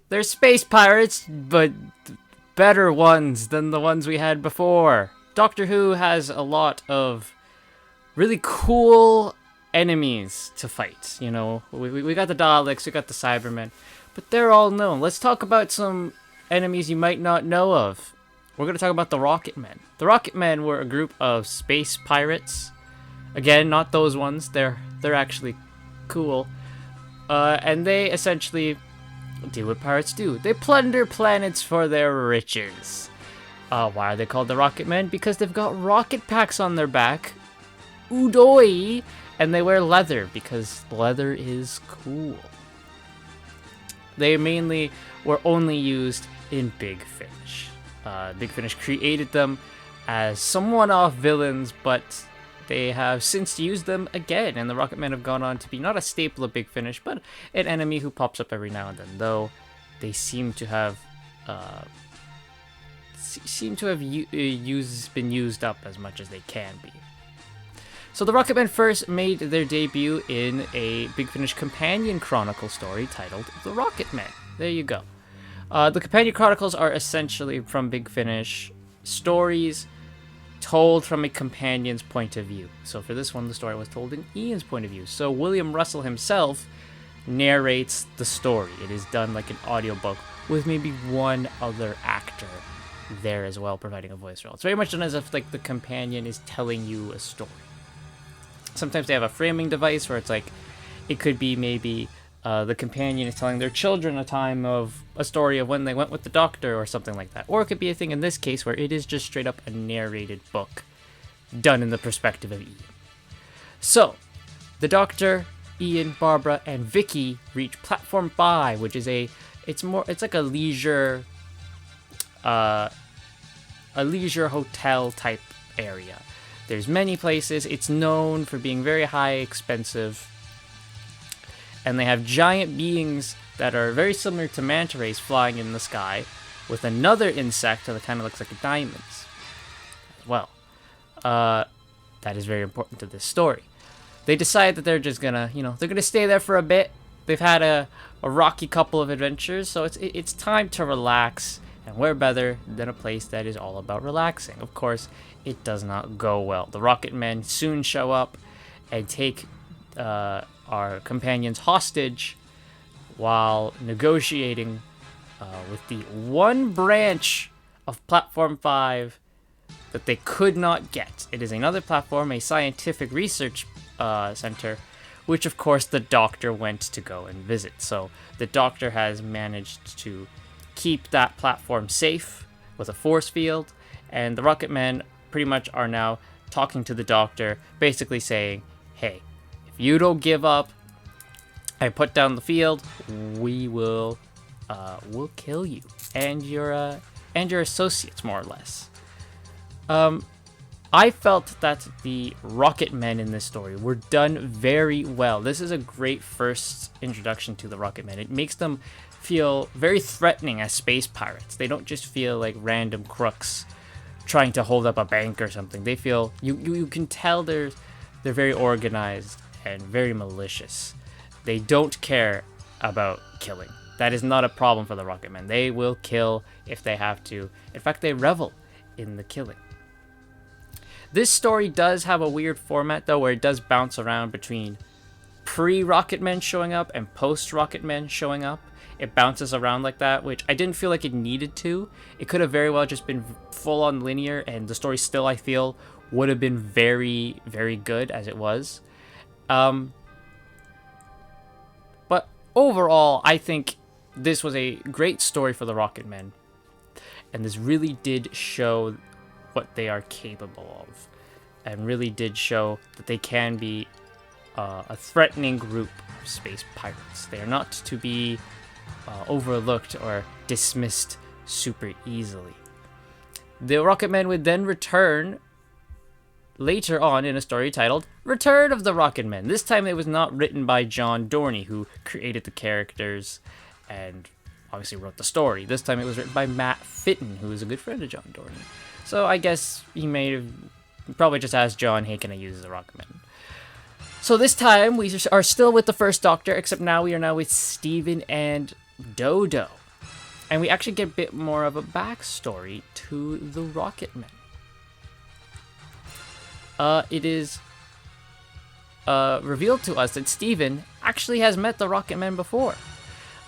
they're space pirates, but better ones than the ones we had before. Doctor Who has a lot of really cool enemies to fight. You know, we got the Daleks, we got the Cybermen, but they're all known. Let's talk about some enemies you might not know of. We're going to talk about the Rocket Men. The Rocket Men were a group of space pirates. Again, not those ones. They're actually cool. And they essentially do what pirates do. They plunder planets for their riches. Why are they called the Rocket Men? Because they've got rocket packs on their back. Udoi! And they wear leather because leather is cool. They mainly were only used in Big Finish. Big Finish created them as some one-off villains, but they have since used them again, and the Rocket Men have gone on to be not a staple of Big Finish, but an enemy who pops up every now and then, though they seem to have been used up as much as they can be. So the Rocket Men first made their debut in a Big Finish companion chronicle story titled The Rocket Men. There you go. The companion chronicles are essentially, from Big Finish, stories told from a companion's point of view. So for this one, the story was told in Ian's point of view. So William Russell himself narrates the story. It is done like an audiobook with maybe one other actor there as well, providing a voice role. It's very much done as if like the companion is telling you a story. Sometimes they have a framing device where it's like, it could be maybe the companion is telling their children a story of when they went with the doctor or something like that. Or it could be a thing in this case where it is just straight up a narrated book done in the perspective of Ian. So, the Doctor, Ian, Barbara, and Vicky reach Platform 5, which is it's like a leisure hotel type area. There's many places. It's known for being very high expensive. And they have giant beings that are very similar to manta rays flying in the sky with another insect that kind of looks like a diamond as well. That is very important to this story. They decide that they're just gonna, they're gonna stay there for a bit. They've had a rocky couple of adventures, so it's time to relax. And where better than a place that is all about relaxing? Of course, it does not go well. The Rocket Men soon show up and take our companions hostage while negotiating with the one branch of Platform 5 that they could not get. It is another platform, a scientific research center, which of course the Doctor went to go and visit. So the Doctor has managed to keep that platform safe with a force field, and the Rocket Men pretty much are now talking to the Doctor, basically saying, hey, if you don't give up and put down the field, we'll kill you and your associates, more or less. I felt that the Rocket Men in this story were done very well. This is a great first introduction to the Rocket Men. It makes them feel very threatening as space pirates. They don't just feel like random crooks trying to hold up a bank or something. They feel, you can tell they're very organized and very malicious. They don't care about killing. That is not a problem for the Rocket Men. They will kill if they have to. In fact, they revel in the killing. This story does have a weird format, though, where it does bounce around between pre-Rocket Men showing up and post-Rocket Men showing up. It bounces around like that, which I didn't feel like it needed to. It could have very well just been full-on linear, and the story still, I feel, would have been very, very good as it was. But overall, I think this was a great story for the Rocket Men, and this really did show what they are capable of, and really did show that they can be a threatening group of space pirates. They are not to be overlooked or dismissed super easily. The Rocket Men would then return later on in a story titled Return of the Rocket Men. This time it was not written by John Dorney, who created the characters and obviously wrote the story. This time it was written by Matt Fitton, who is a good friend of John Dorney. So I guess he may have probably just asked John, hey, can I use the Rocket Men? So this time we are still with the first Doctor, except now we are with Steven and Dodo. And we actually get a bit more of a backstory to the Rocketmen. It is revealed to us that Steven actually has met the Rocketmen before.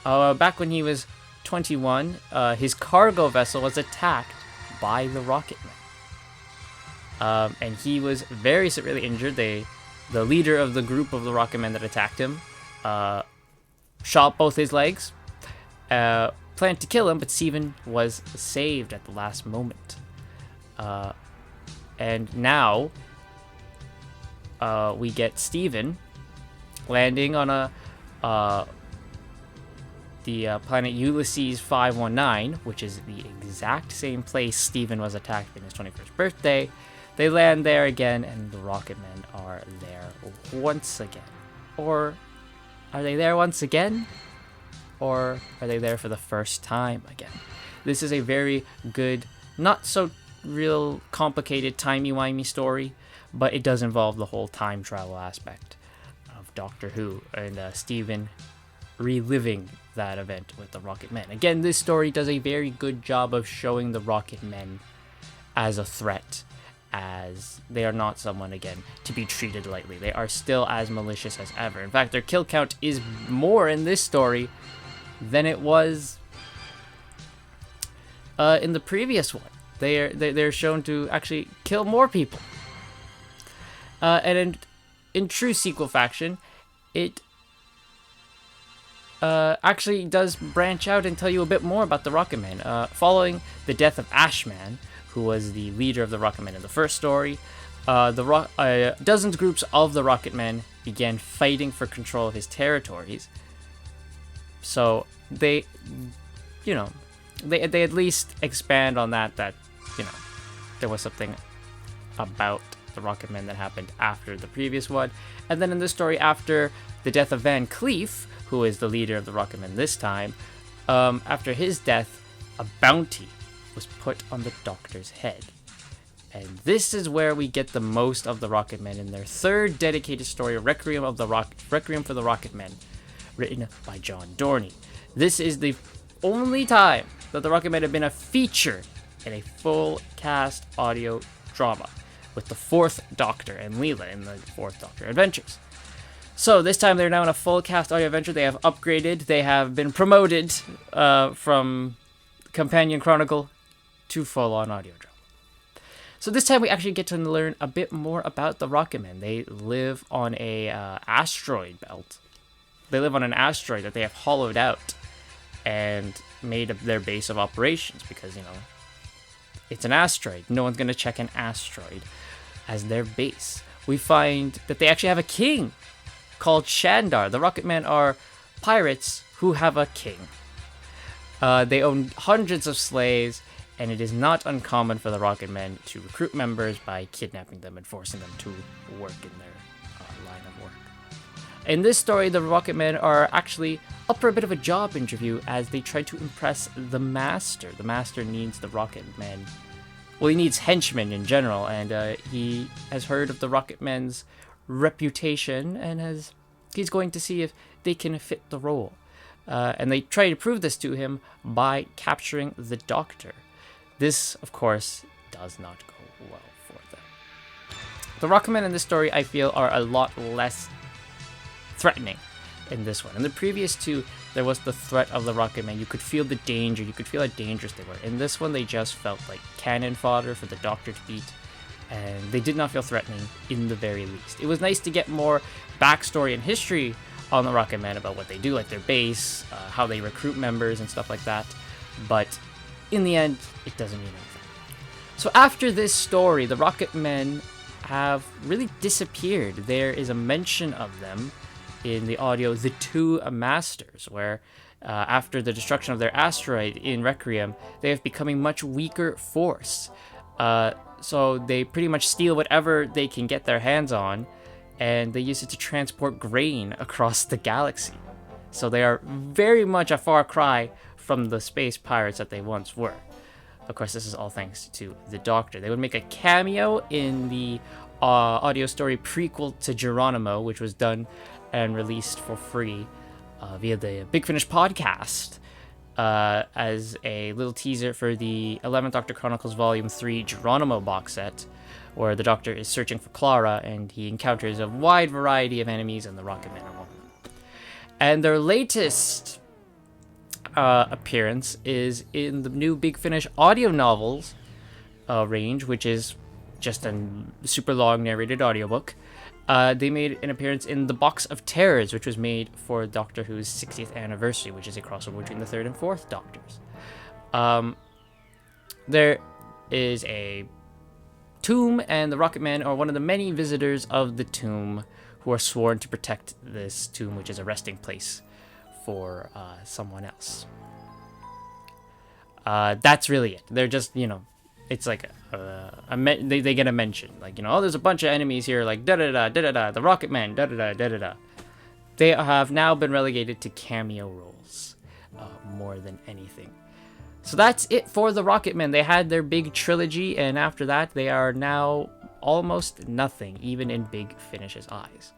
Back when he was 21, his cargo vessel was attacked by the Rocketmen. And he was very severely injured. The leader of the group of the Rocketmen that attacked him shot both his legs, planned to kill him, but Steven was saved at the last moment. And now we get Steven landing on the planet Ulysses 519, which is the exact same place Steven was attacked in his 21st birthday. They land there again, and the Rocketmen are there once again. Or are they there once again? Or are they there for the first time again? This is a very good, not so real complicated timey-wimey story, but it does involve the whole time travel aspect of Doctor Who and Steven reliving that event with the Rocketmen. Again, this story does a very good job of showing the Rocketmen as a threat, as they are not someone, again, to be treated lightly. They are still as malicious as ever. In fact, their kill count is more in this story than it was in the previous one. They're shown to actually kill more people. And in true sequel faction, it actually does branch out and tell you a bit more about the Rocketmen. Following the death of Ashman, who was the leader of the Rocketmen in the first story, dozens groups of the Rocketmen began fighting for control of his territories. So they at least expand on that there was something about the Rocketmen that happened after the previous one. And then in this story, after the death of Van Cleef, who is the leader of the Rocketmen this time, after his death, a bounty was put on the Doctor's head. And this is where we get the most of the Rocketmen in their third dedicated story, Requiem for the Rocketmen, written by John Dorney. This is the only time that the Rocketmen have been a feature in a full cast audio drama, with the fourth Doctor and Leela in the fourth Doctor Adventures. So this time they're now in a full cast audio adventure. They have upgraded. They have been promoted from Companion Chronicle to full-on audio drama. So this time we actually get to learn a bit more about the Rocketmen. They live on a asteroid belt. They live on an asteroid that they have hollowed out and made their base of operations because, it's an asteroid. No one's going to check an asteroid as their base. We find that they actually have a king called Shandar. The Rocketmen are pirates who have a king. They own hundreds of slaves, and it is not uncommon for the Rocketmen to recruit members by kidnapping them and forcing them to work in their line of work. In this story, the Rocketmen are actually up for a bit of a job interview as they try to impress the Master. The Master needs the Rocketmen. Well, he needs henchmen in general, and he has heard of the Rocketmen's reputation, and he's going to see if they can fit the role. And they try to prove this to him by capturing the Doctor. This, of course, does not go well for them. The Rocketmen in this story, I feel, are a lot less threatening in this one. In the previous two, there was the threat of the Rocketmen. You could feel the danger. You could feel how dangerous they were. In this one, they just felt like cannon fodder for the Doctor to beat, and they did not feel threatening in the very least. It was nice to get more backstory and history on the Rocketmen about what they do, like their base, how they recruit members and stuff like that. But in the end, it doesn't mean anything. So after this story, the Rocketmen have really disappeared. There is a mention of them in the audio The Two Masters, where after the destruction of their asteroid in Requiem, they have becoming much weaker force. So they pretty much steal whatever they can get their hands on, and they use it to transport grain across the galaxy. So they are very much a far cry from the space pirates that they once were. Of course, this is all thanks to the Doctor. They would make a cameo in the audio story prequel to Geronimo, which was done and released for free via the Big Finish podcast. as a little teaser for the 11th Doctor Chronicles Volume 3 Geronimo box set, where the Doctor is searching for Clara and he encounters a wide variety of enemies, and the Rocketmen are one of them. And their latest appearance is in the new Big Finish audio novels range, which is just a super long narrated audiobook. They made an appearance in The Box of Terrors, which was made for Doctor Who's 60th anniversary, which is a crossover between the 3rd and 4th Doctors. There is a tomb, and the Rocketmen are one of the many visitors of the tomb who are sworn to protect this tomb, which is a resting place for someone else. That's really it. They're just, it's like they get a mention, like, oh, there's a bunch of enemies here, like da da da da da, the Rocketmen, da da da da da da. They have now been relegated to cameo roles, more than anything. So that's it for the Rocketmen. They had their big trilogy, and after that, they are now almost nothing, even in Big Finish's eyes.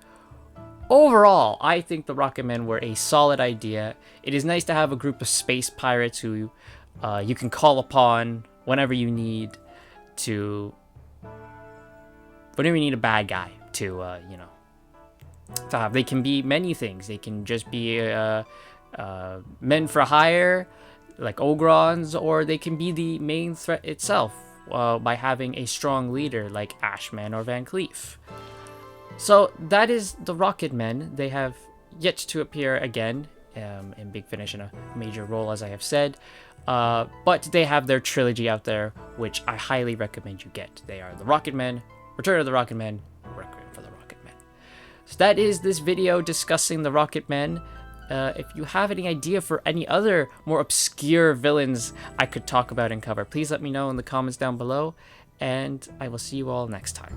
Overall, I think the Rocketmen were a solid idea. It is nice to have a group of space pirates who you can call upon whenever you need a bad guy to have. They can be many things. They can just be men for hire, like Ogrons, or they can be the main threat itself by having a strong leader like Ashman or Van Cleef. So that is the Rocketmen. They have yet to appear again in Big Finish in a major role, as I have said. But they have their trilogy out there, which I highly recommend you get. They are the Rocketmen, Return of the Rocketmen, Requiem for the Rocketmen. So that is this video discussing the Rocketmen. If you have any idea for any other more obscure villains I could talk about and cover, please let me know in the comments down below, and I will see you all next time.